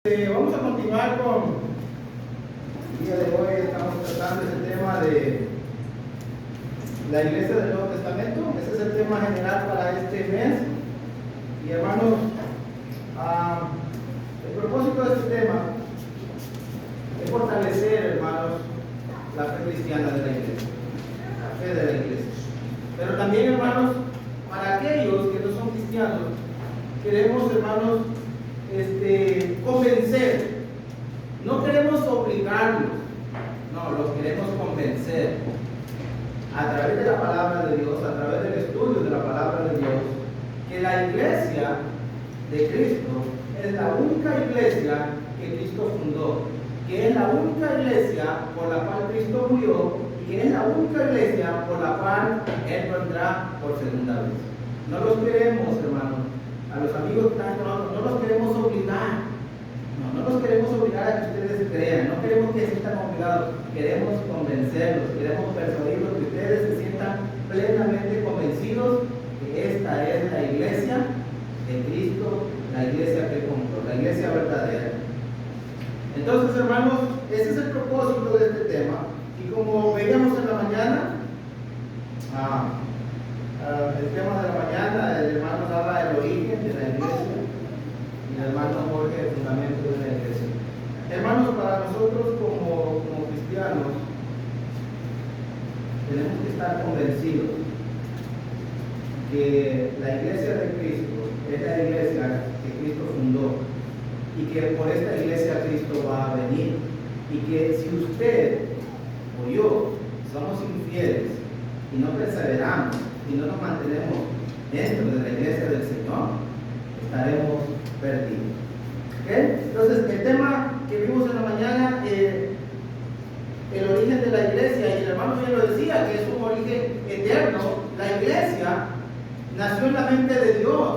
Vamos a continuar con el día de hoy. Estamos tratando ese tema de la iglesia del Nuevo Testamento. Ese es el tema general para este mes. Y hermanos, el propósito de este tema es fortalecer, hermanos, la fe cristiana de la iglesia, la fe de la iglesia. Pero también, hermanos, para aquellos que no son cristianos, queremos, hermanos, convencer. No queremos obligarlos, no, los queremos convencer a través de la palabra de Dios, a través del estudio de la palabra de Dios, que la iglesia de Cristo es la única iglesia que Cristo fundó, que es la única iglesia por la cual Cristo murió y que es la única iglesia por la cual Él vendrá por segunda vez. No los queremos, hermanos, a los amigos que están con nosotros, no los queremos obligar. No los queremos obligar a que ustedes crean, no queremos que se sientan obligados, queremos convencerlos, queremos persuadirlos, que ustedes se sientan plenamente convencidos que esta es la iglesia de Cristo, la iglesia que compró, la iglesia verdadera. Entonces, hermanos, ese es el propósito de este tema. Y como veíamos en la mañana, el tema de la mañana, el hermano daba el origen de la iglesia y el hermano Jorge el fundamento de la iglesia. Hermanos, para nosotros como cristianos tenemos que estar convencidos que la iglesia de Cristo es la iglesia que Cristo fundó y que por esta iglesia Cristo va a venir, y que si usted o yo somos infieles y no perseveramos y no nos mantenemos dentro de la iglesia del Señor, estaremos perdidos. ¿Okay? Entonces, el tema que vimos en la mañana, el origen de la iglesia, y el hermano ya lo decía, que es un origen eterno. La iglesia nació en la mente de Dios.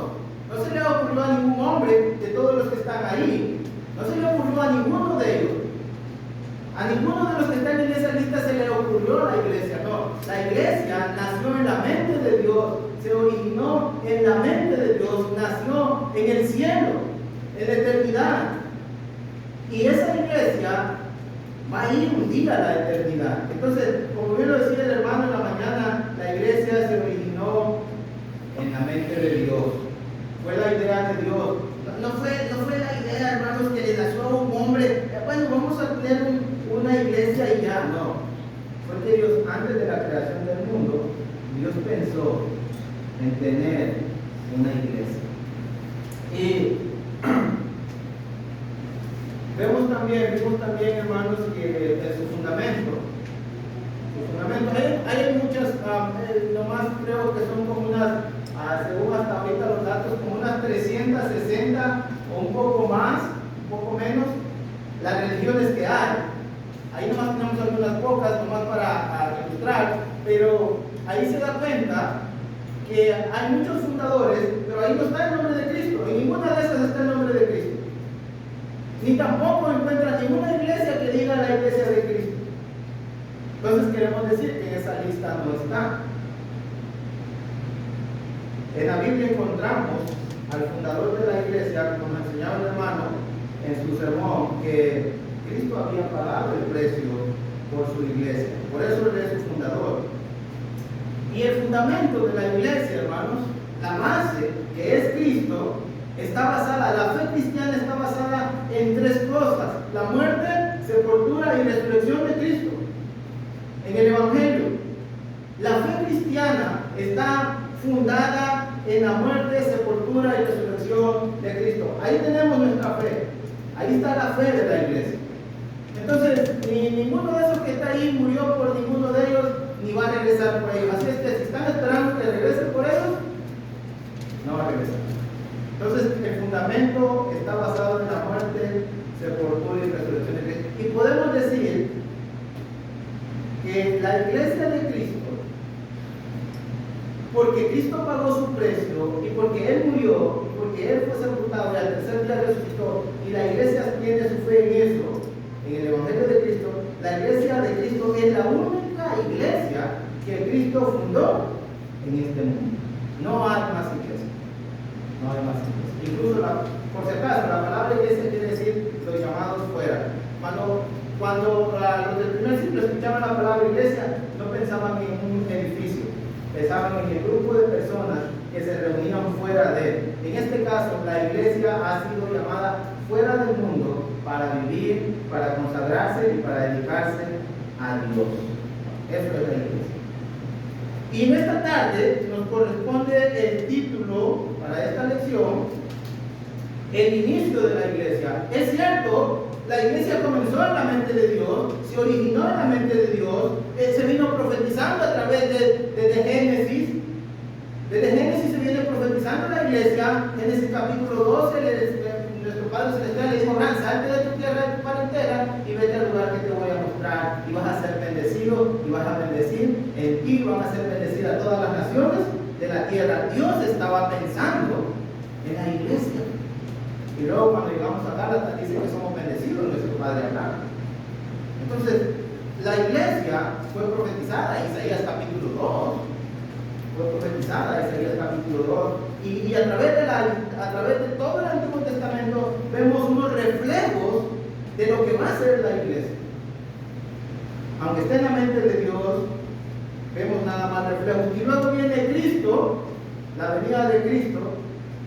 No se le ocurrió a ningún hombre de todos los que están ahí. No se le ocurrió a ninguno de ellos. A ninguno de los que están en esa lista se le ocurrió la iglesia. No, la iglesia nació en la mente de Dios, se originó en la mente de Dios, nació en el cielo, en la eternidad. Y esa iglesia va a ir un día a la eternidad. Entonces, como bien lo decía el hermano en la mañana, la iglesia se originó en la mente de Dios. Fue la idea de Dios. No fue la idea, hermanos, que le nació a un hombre. Bueno, vamos a tener una iglesia y ya. No. Fue que Dios, antes de la creación del mundo, Dios pensó en tener una iglesia. Y vimos también, hermanos, que en su fundamento, hay muchas, nomás creo que son como unas, según hasta ahorita los datos, como unas 360 o un poco más, un poco menos, las religiones que hay. Ahí nomás tenemos algunas pocas, nomás para ilustrar, pero ahí se da cuenta que hay muchos fundadores, pero ahí no está el nombre de Cristo, en ninguna de esas está el nombre de Cristo. Ni tampoco encuentra ninguna iglesia que diga la iglesia de Cristo. Entonces queremos decir que en esa lista no está. En la Biblia encontramos al fundador de la iglesia, como enseñaba el hermano en su sermón, que Cristo había pagado el precio por su iglesia. Por eso Él es su fundador. Y el fundamento de la iglesia, hermanos, la base, que es Cristo, está basada, la fe cristiana está basada en tres cosas: la muerte, sepultura y resurrección de Cristo en el Evangelio. La fe cristiana está fundada en la muerte, sepultura y resurrección de Cristo. Ahí tenemos nuestra fe, ahí está la fe de la iglesia. Entonces, ninguno de esos que está ahí murió por ninguno de ellos, ni va a regresar por ellos. Así es que si están esperando que regrese por ellos, no va a regresar. Entonces, el fundamento está basado en la muerte, sepultura y resurrección de Cristo. Y podemos decir que la iglesia de Cristo, porque Cristo pagó su precio, y porque Él murió, y porque Él fue sepultado y al tercer día resucitó, y la iglesia tiene su fe en eso, en el Evangelio de Cristo, la iglesia de Cristo es la única iglesia que Cristo fundó en este mundo. No hay más iglesias. No hay más iglesias. Incluso, por si acaso, la palabra iglesia quiere decir los del primer siglo escuchaban la palabra iglesia, no pensaban en un edificio, pensaban en el grupo de personas que se reunían fuera de él. En este caso, la iglesia ha sido llamada fuera del mundo para vivir, para consagrarse y para dedicarse a Dios. Eso es la iglesia. Y en esta tarde nos corresponde el título para esta lección, el inicio de la iglesia. Es cierto, la iglesia comenzó en la mente de Dios, se originó en la mente de Dios, se vino profetizando a través de Génesis. Desde Génesis se viene profetizando la iglesia. Génesis capítulo 12, nuestro Padre Celestial le dijo: Abraham, salte de tu tierra, de tu parentela, y vete al lugar que te voy a mostrar, y vas a ser bendecido, y vas a bendecir en ti, van a ser bendecidas todas las naciones de la tierra. Dios estaba pensando en la iglesia. Y luego cuando llegamos a Gálatas dice que somos bendecidos, nuestro Padre Abraham. Entonces, la iglesia fue profetizada en Isaías capítulo 2. Fue profetizada Isaías capítulo 2. Y a través de todo el Antiguo Testamento vemos unos reflejos de lo que va a ser la iglesia. Aunque esté en la mente de Dios, vemos nada más reflejos. Y luego viene Cristo, la venida de Cristo.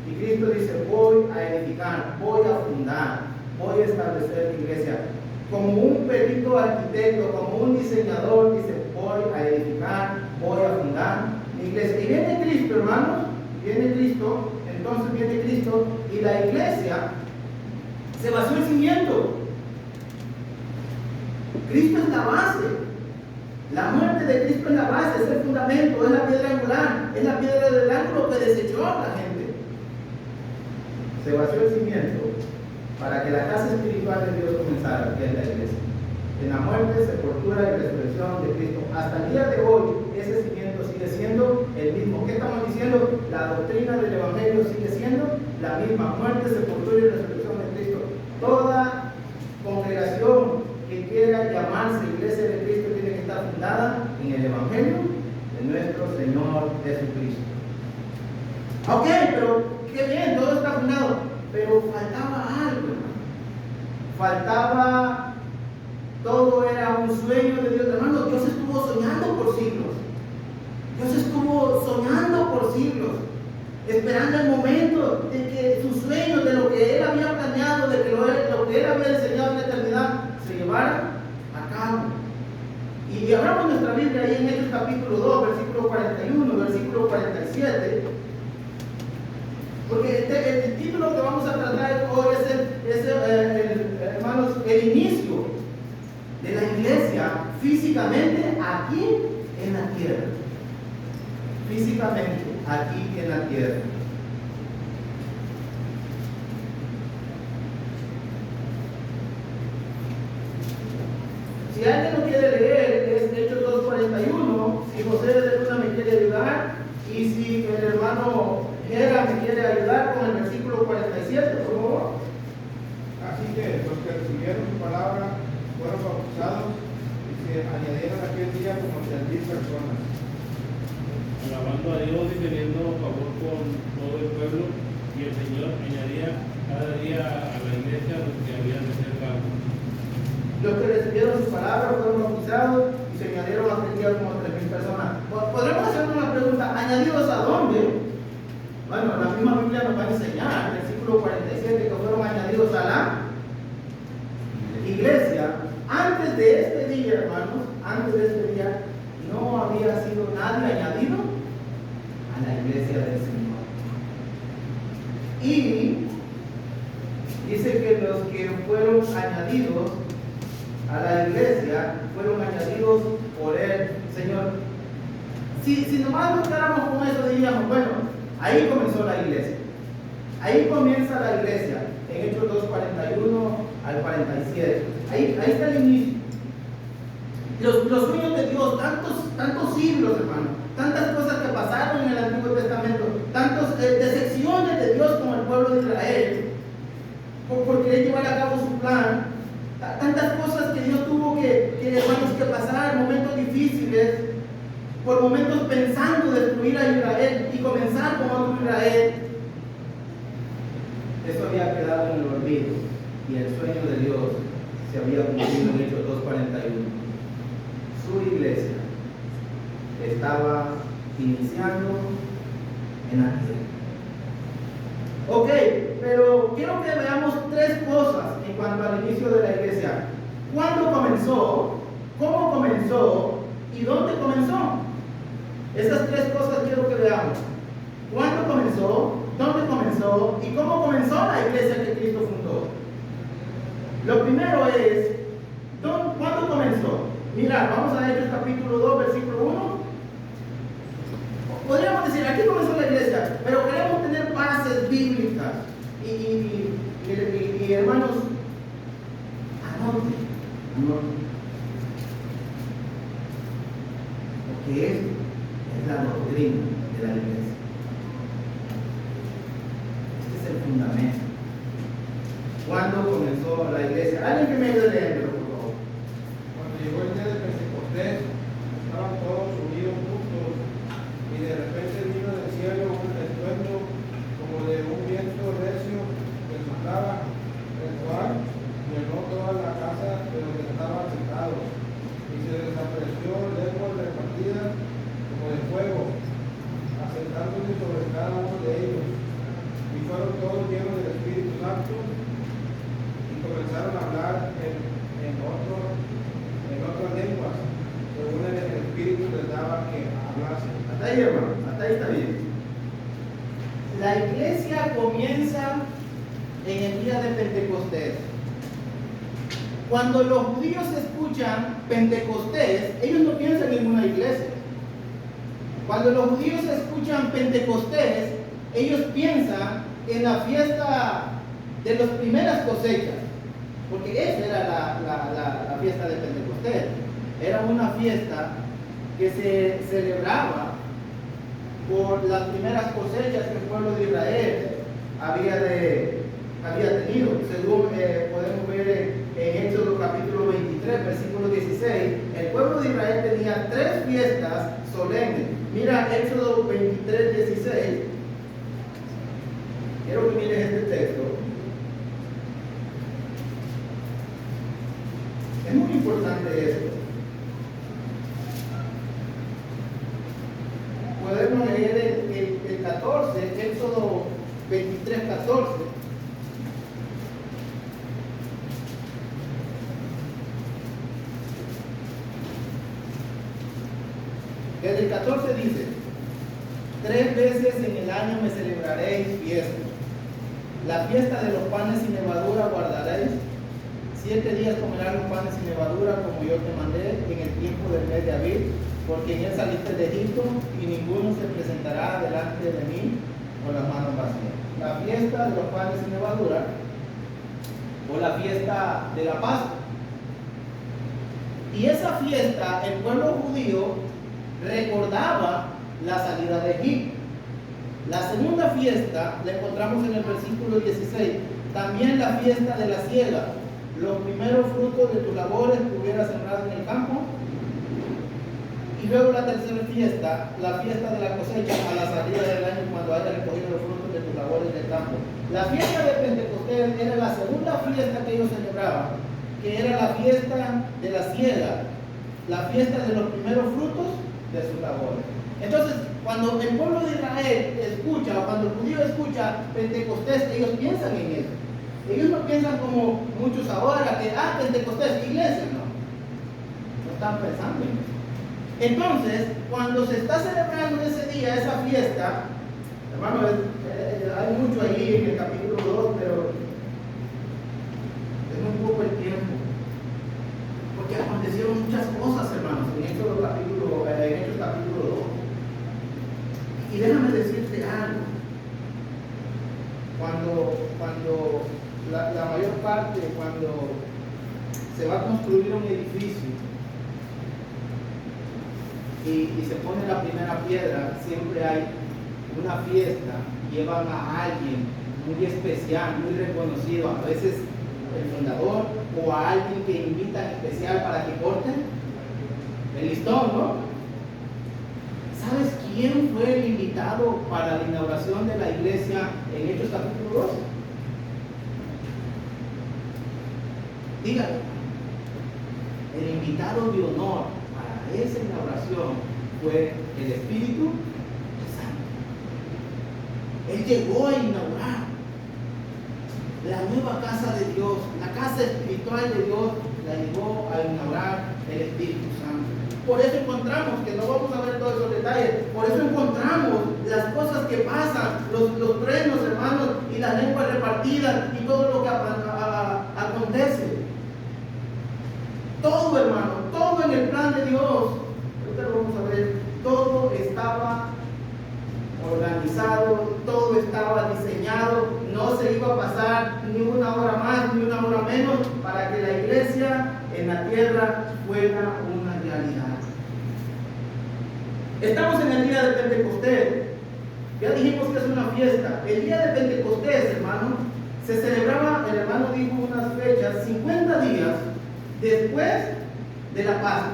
Y Cristo dice: voy a edificar, voy a fundar, voy a establecer mi iglesia. Como un perito arquitecto, como un diseñador, dice: voy a edificar, voy a fundar mi iglesia. Y viene Cristo, hermanos, viene Cristo, entonces viene Cristo, y la iglesia se vació el cimiento. Cristo es la base. La muerte de Cristo es la base, es el fundamento, es la piedra angular, es la piedra del ángulo que desechó a la gente. Se vació el cimiento para que la casa espiritual de Dios comenzara, que es la iglesia. En la muerte, sepultura y resurrección de Cristo. Hasta el día de hoy, ese cimiento sigue siendo el mismo. ¿Qué estamos diciendo? La doctrina del Evangelio sigue siendo la misma. Muerte, sepultura y resurrección de Cristo. Toda congregación que quiera llamarse iglesia de Cristo tiene que estar fundada en el Evangelio de nuestro Señor Jesucristo. Ok, pero qué bien, todo está fundado, pero faltaba algo, faltaba, todo era un sueño de Dios. Hermano, Dios estuvo soñando por siglos. Dios estuvo soñando por siglos, esperando el momento de que sus sueños, de lo que Él había planeado, de que lo que Él había enseñado en la eternidad, se llevara a cabo. Y hablamos nuestra Biblia ahí en Hechos capítulo 2, versículo 41, versículo 47. Porque el título que vamos a tratar hoy es hermanos, el inicio de la iglesia físicamente aquí en la tierra. Físicamente aquí en la tierra. Si alguien lo quiere leer, es Hechos 2:41. Si José de Luna me quiere ayudar, y si el hermano Gera me quiere ayudar con el versículo 47, por favor. Así que los que recibieron su palabra fueron bautizados y se añadieron aquel día como 3,000 personas. Alabando a Dios y teniendo favor con todo el pueblo, y el Señor añadía cada día a la iglesia los que habían de ser salvos. Los que recibieron su palabra fueron bautizados y se añadieron aquel día como 3,000 personas. Podremos hacer una pregunta: ¿añadidos a dónde? Bueno, la misma Biblia nos va a enseñar, en el versículo 47, que fueron añadidos a la iglesia. Antes de este día, hermanos, antes de este día, no había sido nadie añadido a la iglesia del Señor. Y dice que los que fueron añadidos a la iglesia fueron añadidos por el Señor. Si nomás nos quedáramos con eso, diríamos: bueno, ahí comenzó la iglesia. Ahí comienza la iglesia, en Hechos 2:41 al 47. Ahí está el inicio. Los sueños de Dios, tantos siglos, hermano, tantas cosas que pasaron en el Antiguo Testamento, tantas decepciones de Dios con el pueblo de Israel, porque Él llevara a cabo su plan, tantas cosas que Dios tuvo hermanos, que pasar, momentos difíciles, por momentos pensando destruir a Israel y comenzar con otro Israel. Eso había quedado en el olvido y el sueño de Dios se había cumplido en Hechos 2:41. Su iglesia estaba iniciando en la tierra. Ok, pero quiero que veamos tres cosas en cuanto al inicio de la iglesia. ¿Cuándo comenzó? ¿Cómo comenzó? ¿Y dónde comenzó? Esas tres cosas quiero que veamos. ¿Cuándo comenzó? ¿Dónde comenzó? ¿Y cómo comenzó la iglesia que Cristo fundó? Lo primero es, ¿cuándo comenzó? Mira, vamos a Hechos capítulo 2, versículo 1. Podríamos decir, aquí comenzó la iglesia, pero queremos tener bases bíblicas. Y hermanos, anoten. Porque es la doctrina de la iglesia. Este es el fundamento. ¿Cuándo comenzó la iglesia? Alguien que me ayude a leerlo, por favor. Cuando llegó el día de Pentecostés, estaban todos unidos juntos, y de repente vino del cielo un estruendo como de un viento recio que soplaba, el cual llenó toda la casa de donde estaban sentados, y se les apareció lenguas repartidas como de fuego, asentándose sobre cada uno de ellos, y fueron todos llenos del Espíritu Santo, y comenzaron a hablar en otras lenguas, según el Espíritu les daba que hablasen. Hasta ahí, hermano, hasta ahí está bien. La iglesia comienza en el día de Pentecostés. Cuando los judíos escuchan Pentecostés, ellos no piensan en una iglesia. Cuando los judíos escuchan Pentecostés, ellos piensan en la fiesta de las primeras cosechas, porque esa era la fiesta de Pentecostés. Era una fiesta que se celebraba por las primeras cosechas que el pueblo de Israel había tenido. Según podemos ver en Éxodo capítulo 23, versículo 16, el pueblo de Israel tenía 3 fiestas solemnes. Mira Éxodo 23, 16. Quiero que mires este texto. Es muy importante esto. Podemos leer el 14, Éxodo 23, 14. Desde el 14 dice: 3 veces en el año me celebraréis fiesta. La fiesta de los panes sin levadura guardaréis. 7 días comerás los panes sin levadura, como yo te mandé en el tiempo del mes de abril, porque en él saliste de Egipto, y ninguno se presentará delante de mí con las manos vacías. La fiesta de los panes sin levadura, o la fiesta de la Pascua. Y esa fiesta, el pueblo judío recordaba la salida de Egipto. La segunda fiesta la encontramos en el versículo 16. También la fiesta de la siega, los primeros frutos de tus labores que hubieras sembrado en el campo. Y luego la tercera fiesta, la fiesta de la cosecha, a la salida del año, cuando haya recogido los frutos de tus labores del campo. La fiesta de Pentecostés era la segunda fiesta que ellos celebraban, que era la fiesta de la siega, la fiesta de los primeros frutos de sus labores. Entonces, cuando el pueblo de Israel escucha, o cuando el judío escucha Pentecostés, ellos piensan en eso. Ellos no piensan como muchos ahora, que Pentecostés, iglesia, no están pensando en eso. Entonces, cuando se está celebrando ese día, esa fiesta, hermano, hay mucho ahí en el capítulo 2, pero es muy poco el tiempo. Porque acontecieron muchas cosas, hermanos, en Hechos capítulo 2. Y déjame decirte algo. Cuando la mayor parte, cuando se va a construir un edificio y se pone la primera piedra, siempre hay una fiesta, llevan a alguien muy especial, muy reconocido, a veces el fundador, o a alguien que invitan especial para que corten el listón, ¿no? ¿Sabes quién fue el invitado para la inauguración de la iglesia en Hechos capítulo 2? Dígalo. el invitado de honor para esa inauguración fue el Espíritu Santo. Él llegó a inaugurar la nueva casa de Dios, la casa espiritual de Dios, la llegó a inaugurar el Espíritu Santo. Por eso encontramos, que no vamos a ver todos esos detalles, por eso encontramos las cosas que pasan, los truenos, hermanos, y las lenguas repartidas y todo lo que acontece. Todo, hermano, todo en el plan de Dios, ahorita lo vamos a ver, todo estaba organizado, todo estaba diseñado, no se iba a pasar ni una hora más ni una hora menos para que la iglesia en la tierra fuera una realidad. Estamos en el día de Pentecostés, ya dijimos que es una fiesta. El día de Pentecostés, hermano, se celebraba, el hermano dijo unas fechas, 50 días después de la Pascua.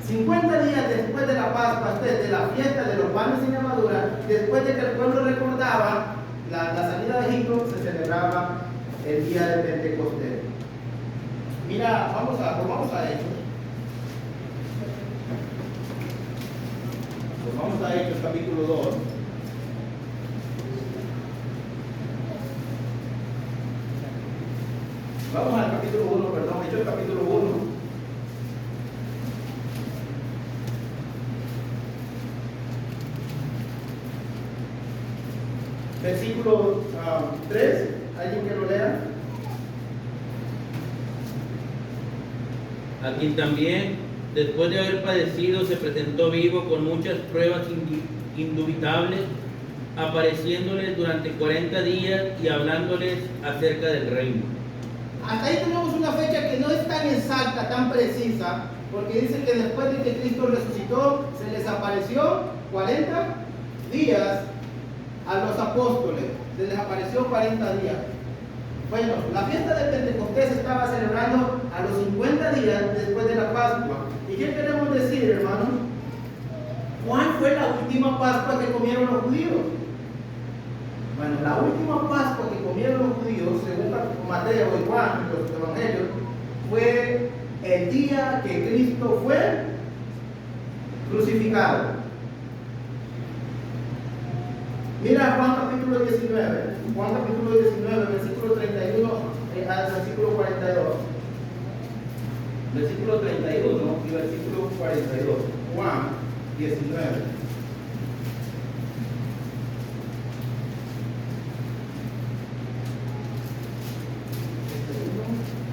50 días después de la Pascua, de la fiesta de los panes sin levadura, después de que el pueblo recordaba la salida de Egipto, se celebraba el día de Pentecostés. Mira, vamos a Hechos. Pues vamos a Hechos capítulo 2. Vamos al capítulo 1, perdón, Hechos capítulo 1. Versículo 3, ¿alguien que lo lea? A quien también, después de haber padecido, se presentó vivo con muchas pruebas indubitables, apareciéndoles durante 40 días y hablándoles acerca del reino. Hasta ahí tenemos una fecha que no es tan exacta, tan precisa, porque dice que después de que Cristo resucitó, se les apareció 40 días a los apóstoles, se les apareció 40 días. Bueno, la fiesta de Pentecostés se estaba celebrando a los 50 días después de la Pascua. ¿Y qué queremos decir, hermanos? ¿Cuál fue la última Pascua que comieron los judíos? Bueno, la última Pascua que comieron los judíos, según Mateo y Juan, los evangelios, fue el día que Cristo fue crucificado. Mira Juan capítulo 19, versículo 31 al versículo 42. Versículo 31 y versículo 42. Juan 19.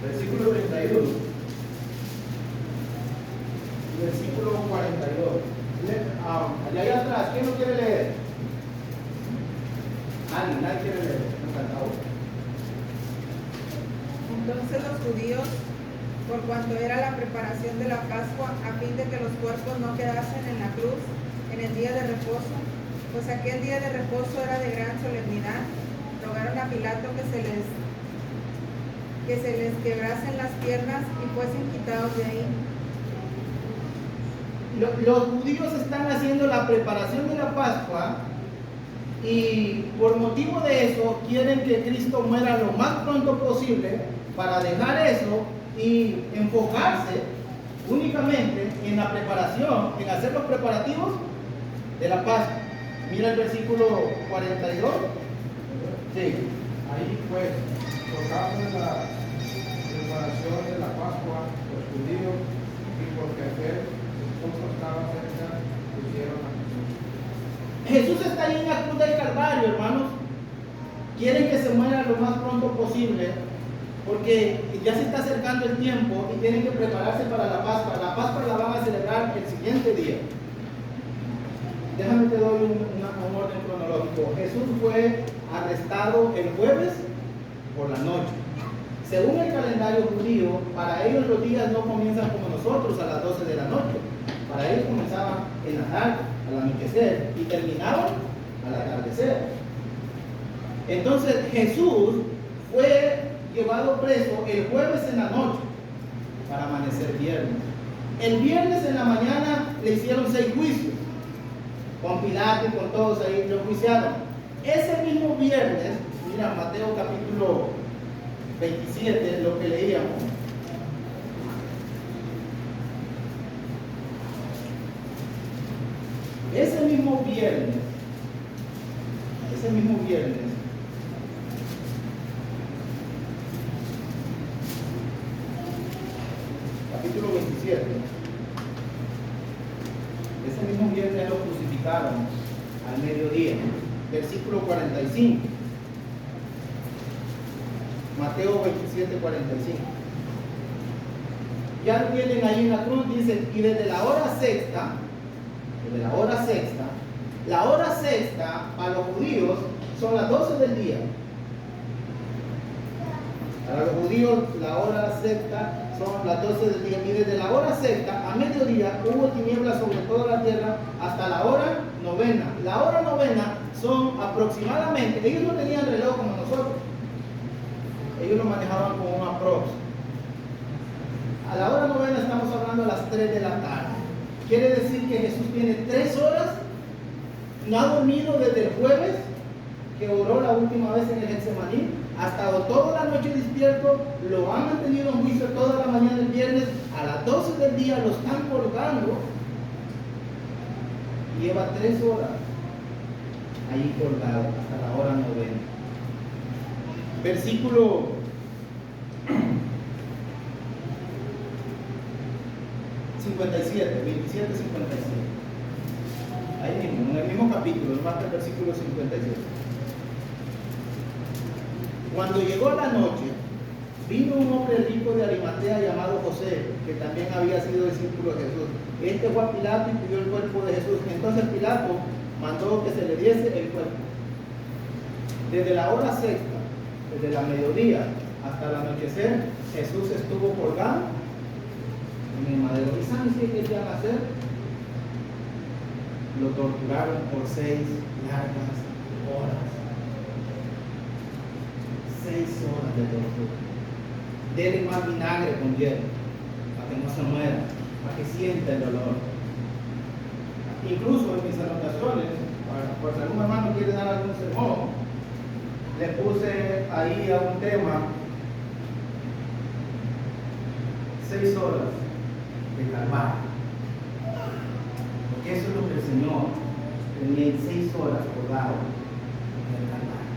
Versículo 31 y versículo 42. Allá atrás, ¿quién lo quiere leer? Nadie quiere leer. Entonces los judíos, por cuanto era la preparación de la Pascua, a fin de que los cuerpos no quedasen en la cruz en el día de reposo, pues aquel día de reposo era de gran solemnidad, rogaron a Pilato que se les quebrasen las piernas y fuesen quitados de ahí. Los judíos están haciendo la preparación de la Pascua y por motivo de eso quieren que Cristo muera lo más pronto posible para dejar eso y enfocarse únicamente en la preparación, en hacer los preparativos de la Pascua. Mira el versículo 42. Sí. Ahí pues, por causa de la preparación de la Pascua, los judíos, y porque aquel poco estaba cerca, pusieron a Jesús está ahí en la cruz del Calvario, hermanos. Quieren que se muera lo más pronto posible porque ya se está acercando el tiempo y tienen que prepararse para la Pascua. La Pascua la van a celebrar el siguiente día. Déjame te doy un orden cronológico. Jesús fue arrestado el jueves por la noche. Según el calendario judío, para ellos los días no comienzan como nosotros a las 12 de la noche. Para ellos comenzaban en la tarde, al anochecer, y terminaban al atardecer. Entonces Jesús fue llevado preso el jueves en la noche para amanecer viernes. El viernes en la mañana le hicieron 6 juicios. Con Pilato y con todos ahí lo juiciaron. Ese mismo viernes, mira Mateo capítulo 27, lo que leíamos. Ese mismo viernes, capítulo 27, ese mismo viernes lo crucificaron al mediodía, versículo 45. Mateo 27, 45. Ya lo tienen ahí en la cruz, dice, y desde la hora sexta, la hora sexta para los judíos son las 12 del día. Para los judíos la hora sexta son las 12 del día, y desde la hora sexta a mediodía hubo tinieblas sobre toda la tierra hasta la hora novena. La hora novena son aproximadamente, ellos no tenían reloj como nosotros, ellos lo manejaban con un aprox. A la hora novena estamos hablando a las 3 de la tarde. Quiere decir que Jesús tiene 3 horas, no ha dormido desde el jueves, que oró la última vez en el Getsemaní, ha estado toda la noche despierto, lo han mantenido en juicio toda la mañana del viernes, a las 12 del día lo están colgando, y lleva 3 horas ahí colgado hasta la hora novena. Versículo 57, 27, 57. Ahí mismo, en el mismo capítulo, es más del versículo 57. Cuando llegó la noche, vino un hombre rico de Arimatea llamado José, que también había sido discípulo de Jesús. Este fue a Pilato y pidió el cuerpo de Jesús. Entonces Pilato mandó que se le diese el cuerpo. Desde la hora sexta, desde la mediodía hasta el anochecer, Jesús estuvo colgado en el madero. ¿Y saben qué querían hacer? Lo torturaron por 6 largas horas. 6 horas de tortura. Denle más vinagre con hielo para que no se muera, para que sienta el dolor. Incluso en mis anotaciones, por si algún hermano quiere dar algún sermón, le puse ahí a un tema 6 horas de calvario, porque eso es lo que el Señor tenía en 6 horas colgado en el calvario.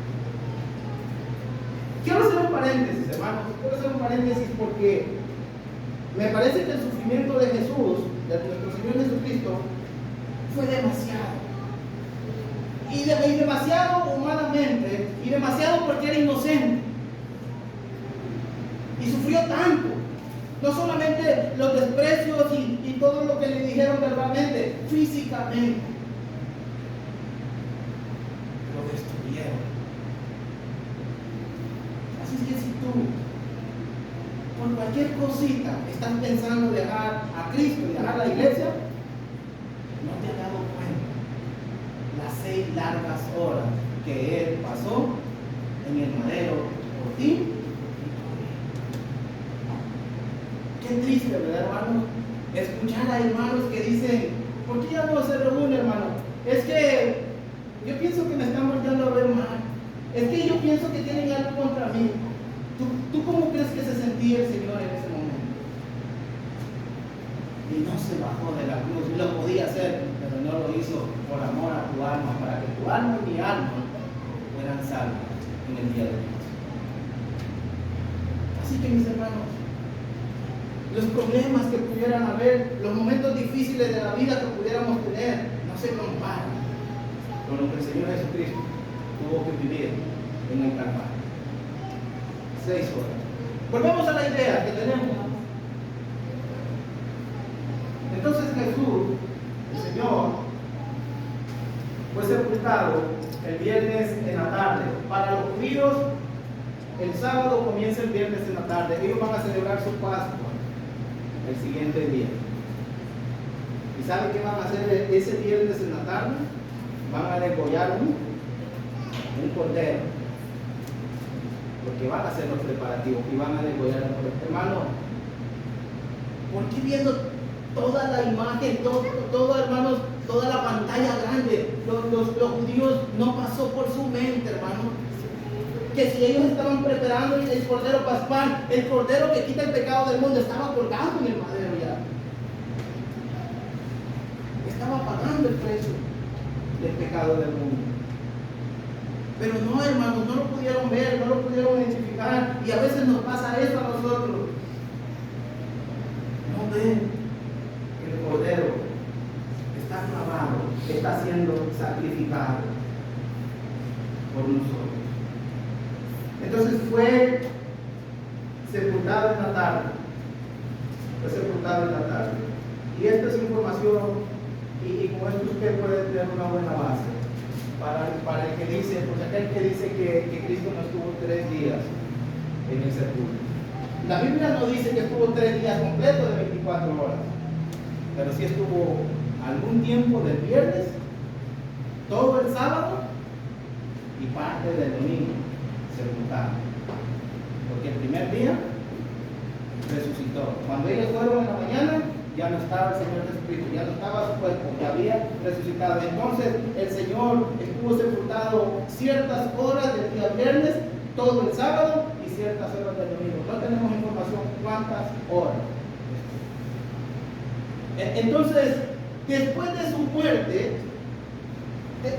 Quiero hacer un paréntesis, hermanos, porque me parece que el sufrimiento de Jesús, de nuestro Señor Jesucristo, fue demasiado. Y demasiado humanamente, y demasiado porque era inocente. Y sufrió tanto. No solamente los desprecios y todo lo que le dijeron verbalmente, físicamente. Lo destruyeron. Así es que si tú, por cualquier cosita, estás pensando dejar a Cristo y dejar la iglesia, no te has dado cuenta las 6 largas horas que Él pasó en el madero por ti y por mí. Qué triste, ¿verdad, hermano? Escuchar a hermanos que dicen, ¿por qué ya no se reúne, hermano? Es que yo pienso que me están volviendo a ver mal. Es que yo pienso que tienen algo contra mí. ¿Tú cómo crees que se sentía el Señor en ese momento? Y no se bajó de la cruz. Lo podía hacer, pero no lo hizo por amor a tu alma, para que tu alma y mi alma fueran salvas en el día de Dios. Así que, mis hermanos, los problemas que pudieran haber, los momentos difíciles de la vida que pudiéramos tener, no se comparan con lo que el Señor Jesucristo tuvo que vivir en el Calvario. 6 horas. Volvemos a la idea que tenemos. Entonces Jesús, el Señor, fue sepultado el viernes en la tarde. Para los judíos, el sábado comienza el viernes en la tarde. Ellos van a celebrar su Pascua el siguiente día. ¿Y saben qué van a hacer ese viernes en la tarde? Van a degollar un cordero, porque van a hacer los preparativos y van a degollar un cordero. Hermano, ¿por qué viendo toda la imagen, todo, hermanos, toda la pantalla grande, los judíos no pasó por su mente, hermano? Que si ellos estaban preparando el cordero pascual, el cordero que quita el pecado del mundo, estaba colgado en el madero ya. estaba pagando el precio del pecado del mundo. Pero no, hermanos, no lo pudieron ver, no lo pudieron identificar, y a veces nos pasa eso a nosotros. No ven que el Cordero está clavado, está siendo sacrificado por nosotros. Entonces fue sepultado en la tarde. Fue sepultado en la tarde. Y esta es información, y con esto usted puede tener una buena base para el que dice, pues aquel que dice que Cristo no estuvo 3 días en el sepulcro. La Biblia no dice que estuvo 3 días completos de 24 horas, pero sí estuvo algún tiempo del viernes, todo el sábado y parte del domingo sepultado. Porque el primer día resucitó. Cuando ellos fueron en la mañana, ya no estaba el Señor Jesucristo, ya no estaba su cuerpo, ya había resucitado. Entonces el Señor estuvo sepultado ciertas horas del día viernes, todo el sábado y ciertas horas del domingo. No tenemos información cuántas horas. Entonces, después de su muerte,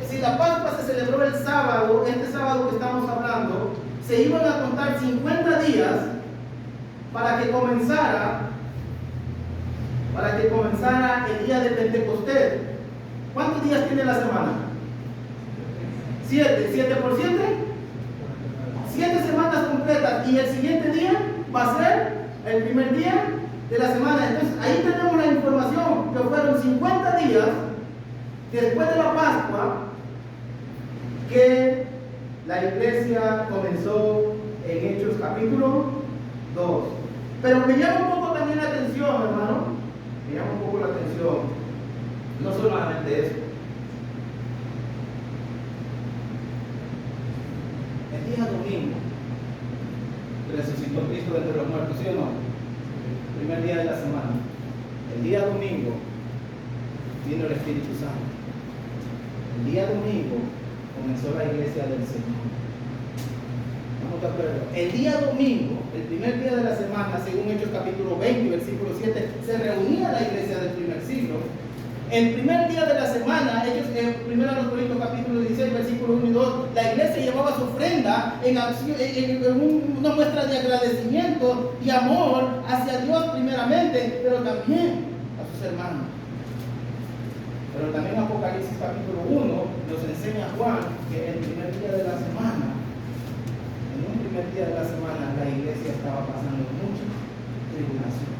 si la Pascua se celebró el sábado, este sábado que estamos hablando, se iban a contar 50 días para que comenzara el día de Pentecostés. ¿Cuántos días tiene la semana? 7. 7 por 7. 7 semanas completas. Y el siguiente día va a ser el primer día de la semana. Entonces ahí tenemos la información que fueron 50 días después de la Pascua que la iglesia comenzó en Hechos capítulo 2. Pero me llama un poco también la atención, hermano. Me llama un poco la atención. No solamente eso. El día domingo resucitó Cristo de entre los muertos, ¿sí o no? El primer día de la semana. El día domingo vino el Espíritu Santo. El día domingo comenzó la iglesia del Señor. ¿Estamos de acuerdo? El día domingo, el primer día de la semana, según Hechos capítulo 20, versículo 7, se reunía la iglesia del primer siglo. El primer día de la semana, ellos, primero Corintios capítulo 16, versículo 1 y 2, la iglesia llevaba su ofrenda en una muestra de agradecimiento y amor hacia Dios primeramente, pero también a sus hermanos. Pero también Apocalipsis capítulo 1 nos enseña Juan que el primer día de la semana, en un primer día de la semana, la iglesia estaba pasando mucha tribulación.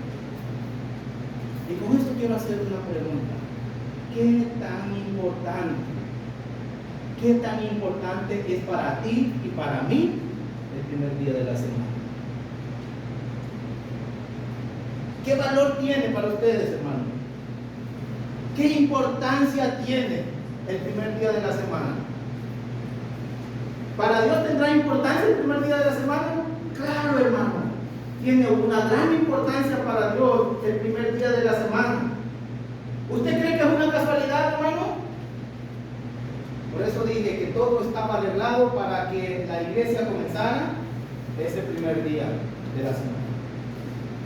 Y con esto quiero hacer una pregunta. ¿Qué tan importante es para ti y para mí el primer día de la semana? ¿Qué valor tiene para ustedes, hermanos? ¿Qué importancia tiene el primer día de la semana? ¿Para Dios tendrá importancia el primer día de la semana? Claro, hermano. Tiene una gran importancia para Dios el primer día de la semana. ¿Usted cree que es una casualidad, hermano? Por eso dije que todo estaba arreglado para que la iglesia comenzara ese primer día de la semana.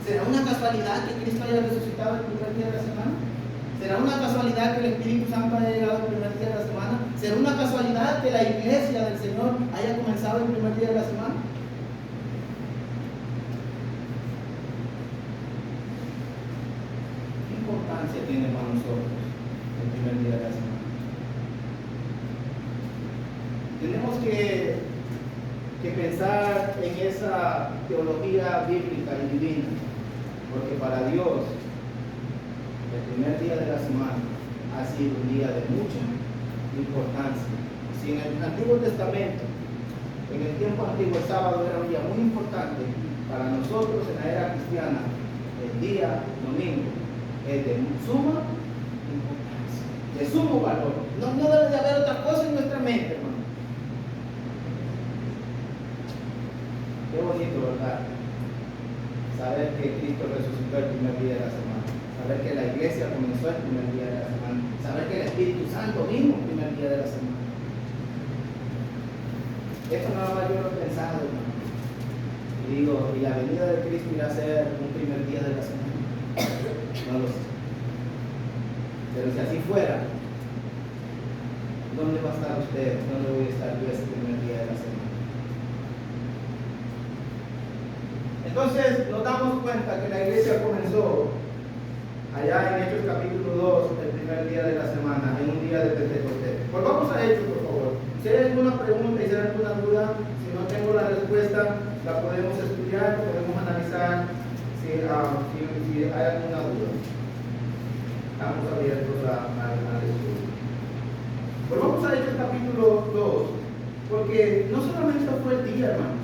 ¿Será una casualidad que Cristo haya resucitado el primer día de la semana? ¿Será una casualidad que el Espíritu Santo haya llegado el primer día de la semana? ¿Será una casualidad que la iglesia del Señor haya comenzado el primer día de la semana? ¿Qué importancia tiene para nosotros el primer día de la semana? Tenemos que pensar en esa teología bíblica y divina, porque para Dios el primer día de la semana ha sido un día de mucha importancia. Si en el Antiguo Testamento, en el tiempo antiguo, el sábado era un día muy importante, para nosotros en la era cristiana, el día domingo es de suma importancia, de sumo valor. No debe de haber otra cosa en nuestra mente, hermano. Qué bonito, ¿verdad? Saber que Cristo resucitó el primer día de la semana. Saber que la iglesia comenzó el primer día de la semana. Saber que el Espíritu Santo vino el primer día de la semana. Esto nada más yo lo he pensado, hermano. Y digo, ¿y la venida de Cristo irá a ser un primer día de la semana? No lo sé. Pero si así fuera, ¿dónde va a estar usted? ¿Dónde voy a estar yo este primer día de la semana? Entonces nos damos cuenta que la iglesia comenzó allá en Hechos capítulo 2, el primer día de la semana, en un día de Pentecostés. Pues vamos a Hechos, por favor. Si hay alguna pregunta y si hay alguna duda, si no tengo la respuesta, la podemos estudiar, podemos analizar si hay alguna duda. Estamos abiertos al estudio. Pues vamos a Hechos capítulo 2, porque no solamente fue el día, hermano,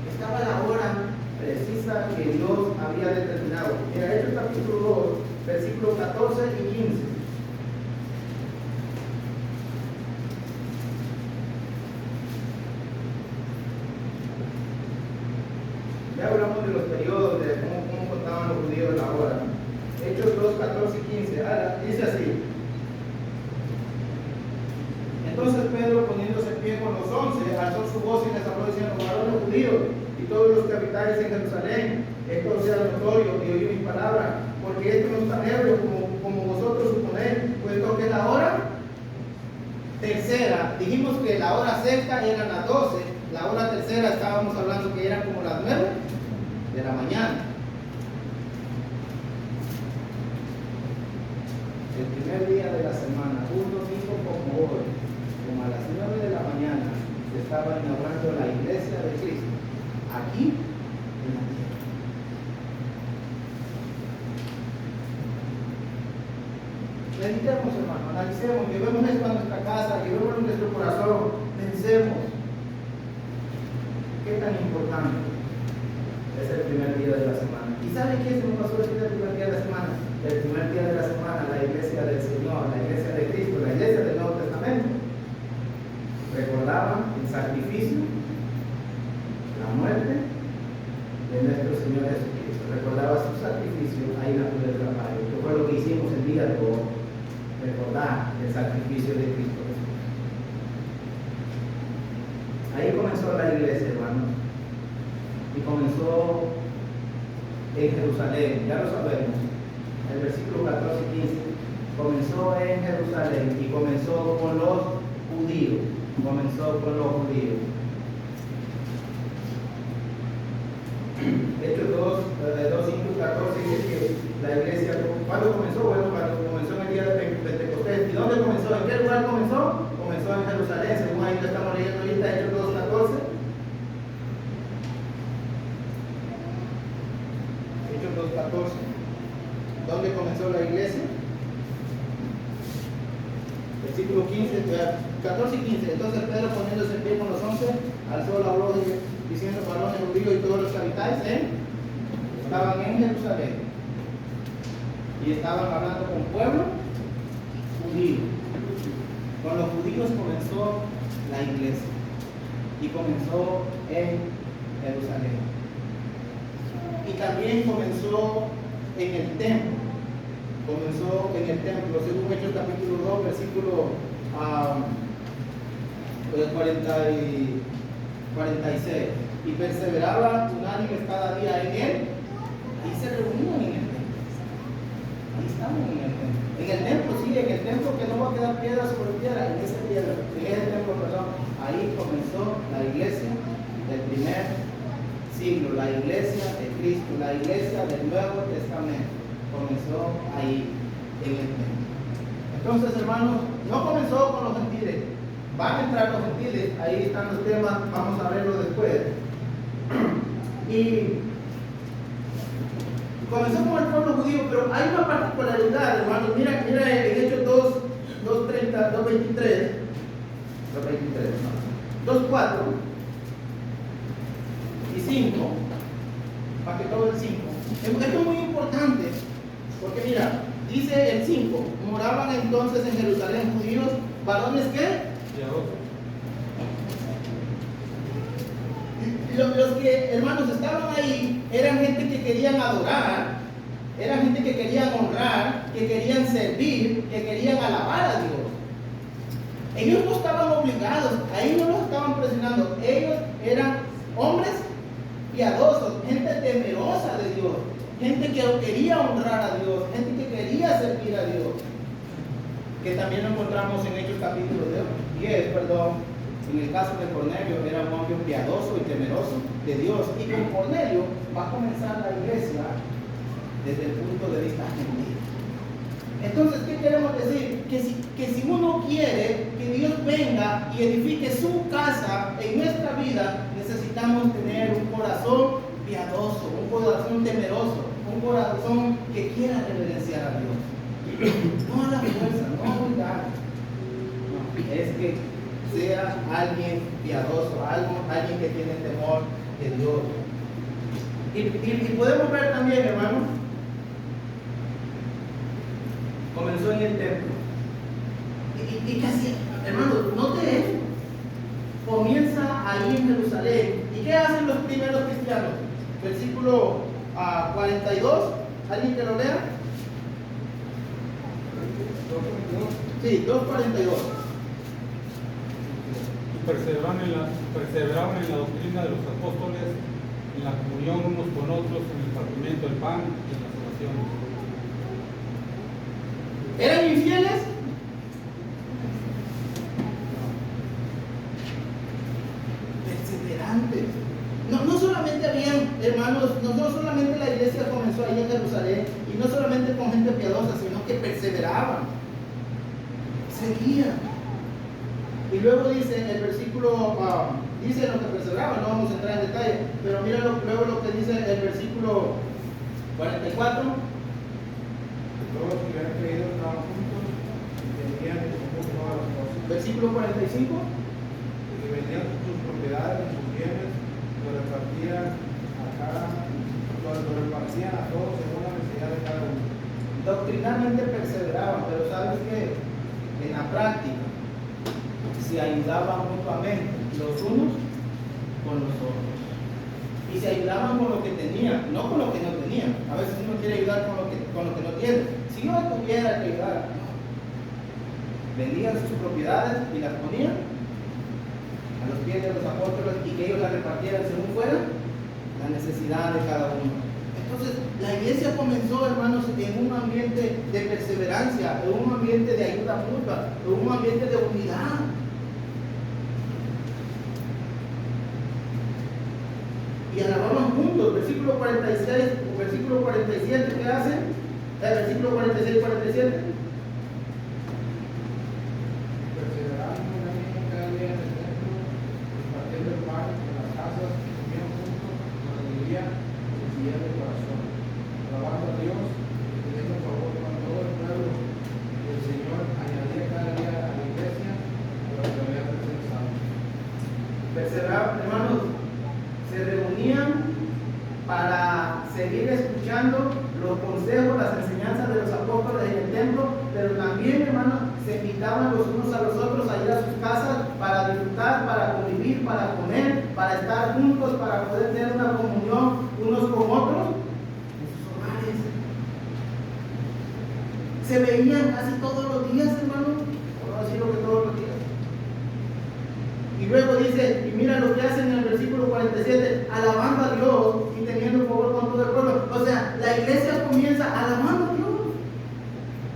estaba la hora precisa que Dios había determinado. Mira, Hechos capítulo 2, versículos 14 y 15. Ya hablamos de los periodos, de cómo contaban los judíos la hora. Hechos 2, 14 y 15. Dice así. Entonces Pedro, poniéndose en pie con los 11, alzó su voz y les habló diciendo: varones judíos y todos los que habitáis en Jerusalén, esto sea notorio y oí mis palabras, porque esto no es tan ebrio como vosotros suponéis, puesto que la hora tercera, dijimos que la hora sexta eran las 12, la hora tercera estábamos hablando que eran como las 9 de la mañana. El primer día de la semana, un domingo como hoy, como a las 9 de la mañana, se estaba inaugurando la iglesia de Cristo, aquí en la tierra. Meditemos, hermano, analicemos, llevemos esto a nuestra casa, llevemos en nuestro corazón, pensemos. ¿Qué tan importante es el primer día de la semana? ¿Y sabe qué se nos pasó el primer día de la semana? El primer día de la semana, la iglesia del Señor, la iglesia de Cristo, la iglesia del Nuevo Testamento, recordaba el sacrificio, la muerte de nuestro Señor Jesucristo. Recordaba su sacrificio ahí en la cruz del Calvario. Que fue lo que hicimos el día de hoy, recordar el sacrificio de Cristo Jesús. Ahí comenzó la iglesia, hermanos, y comenzó en Jerusalén, ya lo sabemos. El versículo 14 y 15, comenzó en Jerusalén y comenzó con los judíos. Hechos 2, 5, 14 dice que la iglesia, ¿cuándo comenzó? Bueno, cuando comenzó en el día de Pentecostés. ¿Y dónde comenzó? ¿En qué lugar comenzó? Comenzó en Jerusalén, según ahí lo estamos leyendo ahorita, Hechos 2, 14. Hechos 2, 14. ¿Dónde comenzó la iglesia? Versículo 15, 14 y 15. Entonces Pedro, poniéndose en pie con los 11, alzó la voz diciendo: varones judíos y todos los que habitáis estaban en Jerusalén y estaban hablando con pueblo judío. Con los judíos comenzó la iglesia y comenzó en Jerusalén. Y también comenzó en el templo. Según Hechos capítulo 2, versículo 46. Y perseveraba unánimes cada día en él, y se reunían en el templo. Ahí estamos en el templo. En el templo, sí, en el templo que no va a quedar piedra sobre piedra, en ese templo, perdón, ahí comenzó la iglesia del primer siglo, la iglesia de Cristo, la iglesia del Nuevo Testamento. Comenzó ahí en el templo. Entonces, hermanos, no comenzó con los gentiles. Van a entrar los gentiles, ahí están los temas, vamos a verlo después. Y comenzó con el pueblo judío, pero hay una particularidad, hermanos. Mira en Hechos 2:30, 2:23, 2:4 y 5, para que todo el 5. Esto es muy importante, porque mira, dice el 5, moraban entonces en Jerusalén judíos, varones ¿qué? Los que, hermanos, estaban ahí eran gente que querían adorar, eran gente que querían honrar, que querían servir, que querían alabar a Dios. Ellos no estaban obligados, ahí no los estaban presionando. Ellos eran hombres piadosos, gente temerosa de Dios, gente que quería honrar a Dios, gente que quería servir a Dios. que también lo encontramos en Hechos capítulo 10, en el caso de Cornelio, era un hombre piadoso y temeroso de Dios, y con Cornelio va a comenzar la iglesia desde el punto de vista gentil. Entonces, ¿qué queremos decir? Que si uno quiere que Dios venga y edifique su casa en nuestra vida, necesitamos tener un corazón piadoso, un corazón temeroso, un corazón que quiera reverenciar a Dios. No a la fuerza, no a obligar. No, es que sea alguien piadoso, alguien que tiene temor de Dios. Y podemos ver también, hermanos, comenzó en el templo. Y casi, hermanos, note esto. Comienza ahí en Jerusalén. ¿Y qué hacen los primeros cristianos? Versículo 42. ¿Alguien que lo lea? Sí, 2:42. Y perseveraban en la doctrina de los apóstoles, en la comunión unos con otros, en el partimiento del pan y en las oraciones. ¿Eran infieles? Perseverantes. No solamente habían, hermanos, no solamente la iglesia comenzó ahí en Jerusalén, y no solamente con gente piadosa, sino que perseveraban, seguían. Y luego dice en el versículo, dice lo que perseveraban, no vamos a entrar en detalle, pero mira luego lo que dice el versículo 44. Todos que hubieran creído estaban juntos y tenían en común todas las cosas. Versículo 45. Y que vendían sus propiedades y sus bienes, lo repartían a todos según la necesidad de cada uno. Doctrinalmente perseveraban, pero sabes que en la práctica se ayudaban mutuamente los unos con los otros. Y se ayudaban con lo que tenían, no con lo que no tenían. A veces uno quiere ayudar con lo que no tiene. Si yo tuviera que ayudar, vendían sus propiedades y las ponían a los pies de los apóstoles y que ellos las repartieran según fuera la necesidad de cada uno. Entonces, la iglesia comenzó, hermanos, en un ambiente de perseverancia, en un ambiente de ayuda mutua, en un ambiente de unidad. Y alababan juntos. Versículo 46, versículo 47, ¿qué hacen? Versículo 46 y 47. Perseverando en cada día en el templo, partiendo el pan en las casas, comían juntos con alegría y sencillez de corazón, alabando a Dios y teniendo favor con todo el pueblo. Y el Señor añadía cada día a la iglesia a los que habían de ser salvos. Perseveraban, hermanos, se reunían para seguir escuchando los consejos, las enseñanzas de los apóstoles en el templo, pero también, hermanos, se invitaban los unos a los otros a ir a sus casas para disfrutar, para convivir, para comer, para estar juntos, para poder tener una comunión unos con otros en sus hogares. Se veían casi todos los días, hermanos, por no decir lo que todos los días. Y luego dice, y mira lo que hacen en el versículo 47, alabando a Dios y teniendo favor con todo el pueblo. O sea, la iglesia comienza alabando a Dios.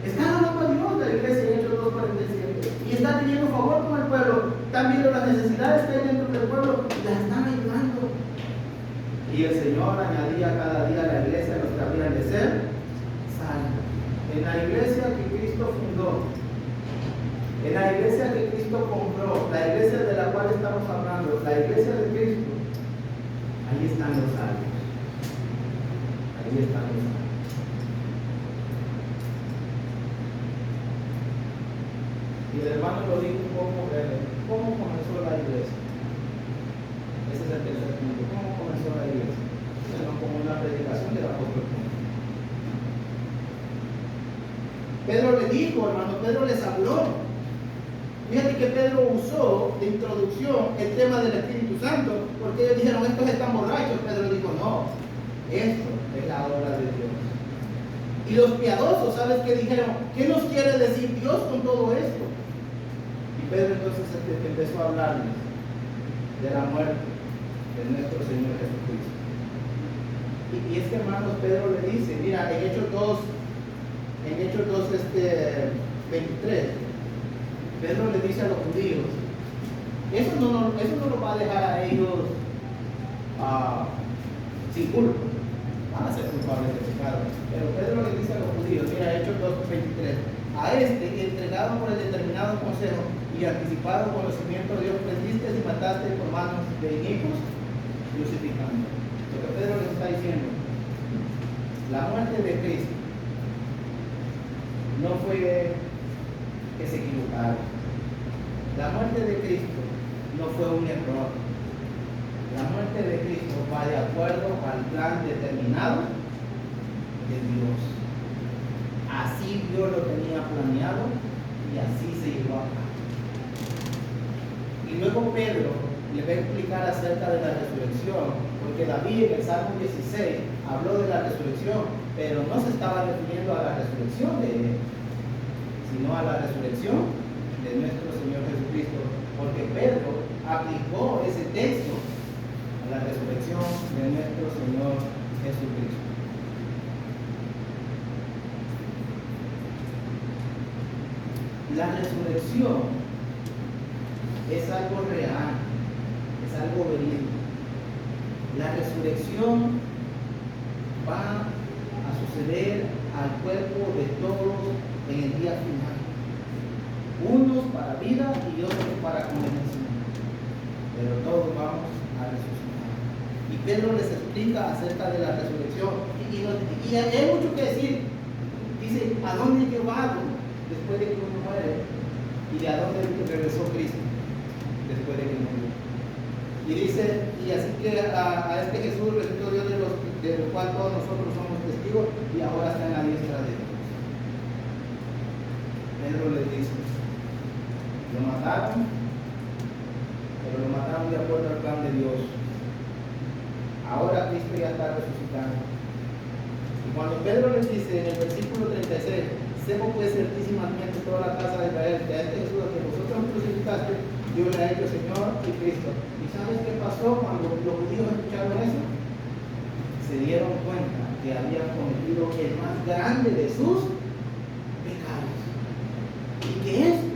Está alabando a Dios la iglesia en Hechos 2:47. Y está teniendo favor con el pueblo. Están viendo las necesidades que hay dentro del pueblo y las están ayudando. Y el Señor añadía cada día a la iglesia los que habían de ser salvos. En la iglesia que Cristo fundó, en la iglesia que Cristo compró, la iglesia de la cual estamos hablando, la iglesia de Cristo, ahí están los salvos. Ahí están los salvos. Y el hermano lo dijo un poco breve. ¿Cómo comenzó la iglesia? Ese es el tercer punto. ¿Cómo comenzó la iglesia? Sino como una predicación del apóstol Pedro le dijo, hermano, Pedro les habló. Fíjate que Pedro usó de introducción el tema del Espíritu Santo, porque ellos dijeron, estos están borrachos. Pedro dijo, no, esto es la obra de Dios. Y los piadosos, ¿sabes qué dijeron? ¿Qué nos quiere decir Dios con todo esto? Y Pedro entonces empezó a hablarles de la muerte de nuestro Señor Jesucristo. Y es que, hermanos, Pedro le dice, mira, en Hechos 2, 23, Pedro le dice a los judíos, eso no los va a dejar a ellos sin culpa, van a ser culpables de pecado. Pero Pedro le dice a los judíos, mira, Hechos 2:23, a este, entregado por el determinado consejo y anticipado conocimiento de Dios, prendiste y mataste por manos de inicuos, crucificando. Lo que Pedro les está diciendo, la muerte de Cristo no fue que se equivocaron. La muerte de Cristo no fue un error. La muerte de Cristo va de acuerdo al plan determinado de Dios. Así Dios lo tenía planeado y así se llevó a cabo. Y luego Pedro le va a explicar acerca de la resurrección, porque David en el Salmo 16 habló de la resurrección, pero no se estaba refiriendo a la resurrección de él, sino a la resurrección de nuestro Señor Jesucristo, porque Pedro aplicó ese texto a la resurrección de nuestro Señor Jesucristo. La resurrección es algo real, es algo verídico. La resurrección va a suceder al cuerpo de todos en el día final. Unos para vida y otros para condenación. Pero todos vamos a resucitar. Y Pedro les explica acerca de la resurrección. Y hay mucho que decir. Dice, ¿a dónde llevado después de que uno muere? ¿Y a dónde regresó Cristo después de que murió? Y dice, y así que a este Jesús resucitó Dios de lo cual todos nosotros somos testigos y ahora está en la diestra de Dios. Pedro les dice, lo mataron, pero lo mataron de acuerdo al plan de Dios. Ahora Cristo ya está resucitando. Y cuando Pedro les dice en el versículo 36, sepa pues certísimamente toda la casa de Israel que a este Jesús que vosotros crucificaste, Dios le ha hecho Señor y Cristo. ¿Y sabes qué pasó cuando los judíos escucharon eso? Se dieron cuenta que habían cometido el más grande de sus pecados. Y que esto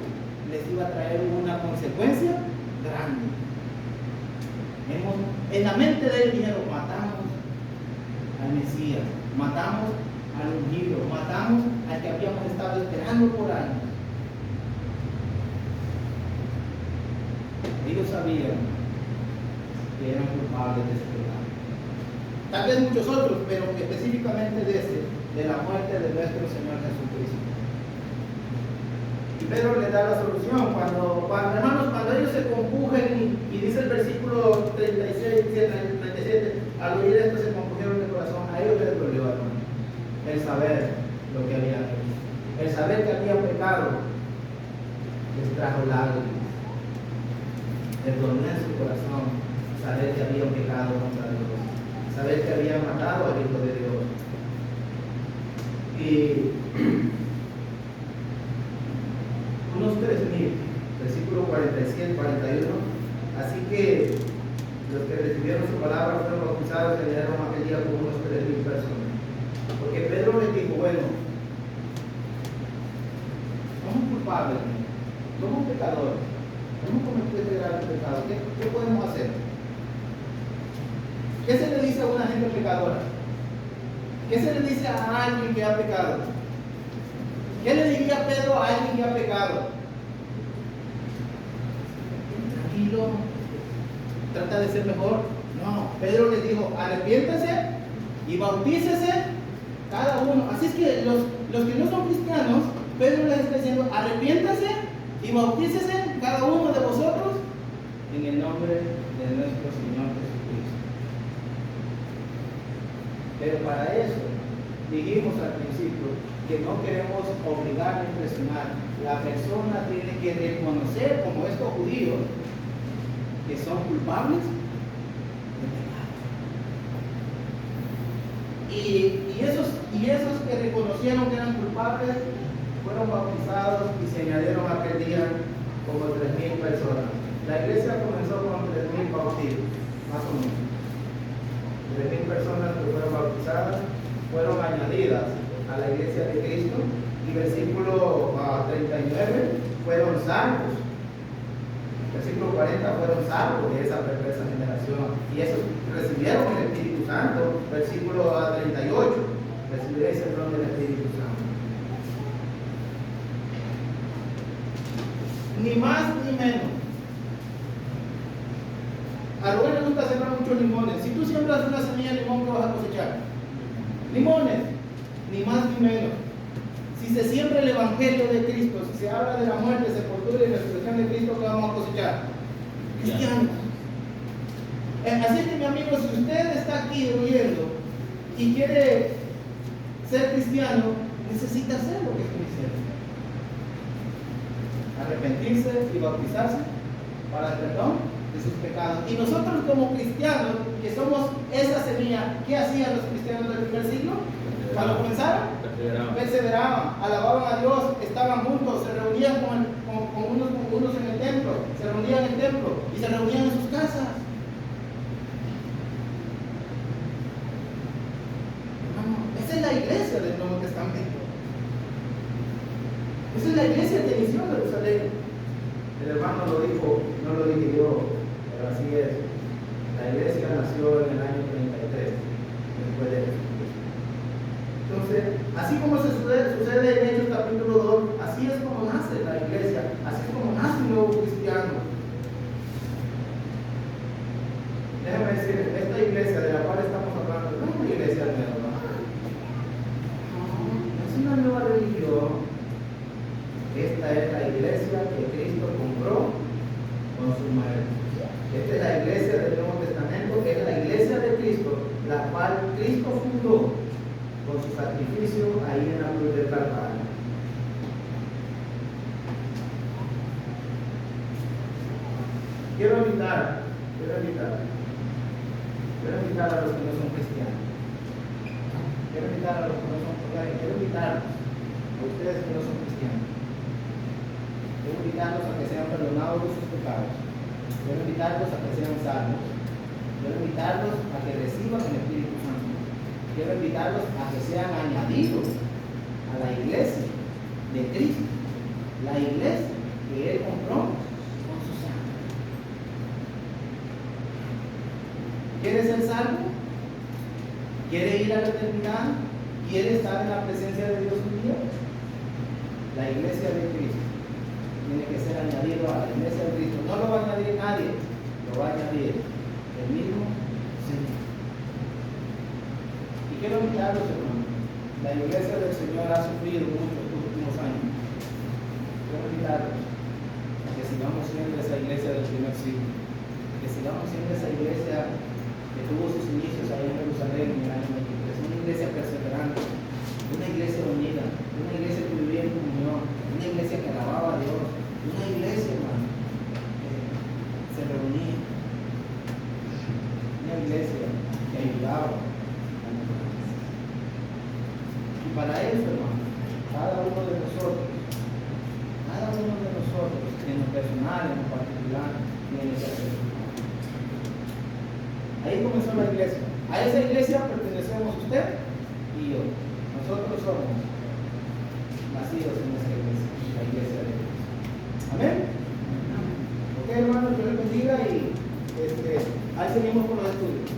les iba a traer una consecuencia grande. En la mente de él dijeron, matamos al Mesías, matamos al ungido, matamos al que habíamos estado esperando por años. Ellos sabían que eran culpables de ese pecado. Tal vez muchos otros, pero específicamente de la muerte de nuestro Señor Jesucristo. Y Pedro le da la solución hermanos, cuando ellos se compujen y dice el versículo 36, 37, al oír esto se compugieron de corazón. A ellos les dolió, hermano, el saber lo que habían hecho, el saber que habían pecado les trajo lágrimas. Les dolió en su corazón saber que habían pecado contra Dios, saber que habían matado al Hijo de Dios. Y unos 3,000, versículo 47, 41. Así que los que recibieron su palabra fueron bautizados y llegaron aquel día con unos 3,000 personas. Porque Pedro les dijo, bueno, somos culpables, somos pecadores, hemos cometido este grave pecado, ¿qué podemos hacer? ¿Qué se le dice a una gente pecadora? ¿Qué se le dice a alguien que ha pecado? ¿Qué le diría Pedro a alguien que ha pecado? Tranquilo, trata de ser mejor. No, Pedro les dijo, arrepiéntase y bautícese cada uno. Así es que los que no son cristianos, Pedro les está diciendo, arrepiéntase y bautícese cada uno de vosotros en el nombre de nuestro Señor Jesucristo. Pero para eso dijimos al principio que no queremos obligar a impresionar. La persona tiene que reconocer, como estos judíos, que son culpables de pecado. Y esos que reconocieron que eran culpables fueron bautizados y se añadieron aquel día como 3,000 personas. La iglesia comenzó con 3,000 bautismos, más o menos. 3,000 personas que fueron bautizadas fueron añadidas a la iglesia de Cristo, y Y versículo 39, fueron salvos. Versículo 40, fueron salvos de esa perversa generación. Y esos recibieron el Espíritu Santo. Versículo 38, recibiréis el don del Espíritu Santo. Ni más ni menos. A Rubén le gusta sembrar muchos limones. Si tú siembras una semilla de limón, ¿qué vas a cosechar? Limones, ni más ni menos. Si se siembra el Evangelio de Cristo, si se habla de la muerte, sepultura y resurrección de Cristo, ¿qué vamos a cosechar? Cristianos. Así que mi amigo, si usted está aquí oyendo y quiere ser cristiano, necesita hacer lo que estoy diciendo. Arrepentirse y bautizarse para el perdón de sus pecados. Y nosotros como cristianos, que somos esa semilla, ¿qué hacían los cristianos del primer siglo? Cuando comenzaron, perseveraban, alababan a Dios, estaban juntos, se reunían con unos en el templo, se reunían en el templo y se reunían en sus casas. Esa es la iglesia del Nuevo Testamento. Esa es la iglesia que inició en Jerusalén. El hermano lo dijo, no lo dije yo, pero así es. La iglesia nació en el año 33, después de Jesús. Entonces, así como sucede en Hechos capítulo 2, así es como nace la iglesia, así es como nace un nuevo cristiano. Déjame decir, esta iglesia de la cual estamos hablando no es una iglesia nueva, no es una nueva religión. Esta es la iglesia que Cristo compró con su muerte. Esta es la iglesia del Nuevo Testamento, que es la iglesia de Cristo, la cual Cristo fundó con su sacrificio ahí en la cruz del Calvario. Quiero invitar a los que no son cristianos. Quiero invitarlos a ustedes que no son cristianos. Quiero invitarlos a que sean perdonados de sus pecados. Quiero invitarlos a que sean salvos. Quiero invitarlos a que reciban el Espíritu Santo. Quiero invitarlos a que sean añadidos a la iglesia de Cristo, la iglesia que Él compró con su sangre. ¿Quiere ser salvo? ¿Quiere ir a la eternidad? ¿Quiere estar en la presencia de Dios un día? La iglesia de Cristo tiene que ser añadido a la iglesia de Cristo. No lo va a añadir nadie, lo va a añadir el mismo Señor. Y quiero invitarlos, hermanos. La iglesia del Señor ha sufrido mucho estos últimos años. Quiero invitarlos a que sigamos siendo esa iglesia del primer siglo. Que sigamos siendo esa iglesia que tuvo sus inicios ahí en Jerusalén en el año 23. Una iglesia perseverante, una iglesia unida, una iglesia que vivía en comunión, una iglesia que alababa a Dios, una iglesia, hermano, que se reunía, una iglesia que ayudaba a los demás. Y para eso, hermano, cada uno de nosotros, en lo personal, en lo particular, tiene que hacer. Ahí comenzó la iglesia. A esa iglesia pertenecemos usted y yo. Nosotros somos nacidos en esa iglesia, la iglesia de Dios. Amén. Ok, hermanos, Dios les bendiga y ahí seguimos con los estudios.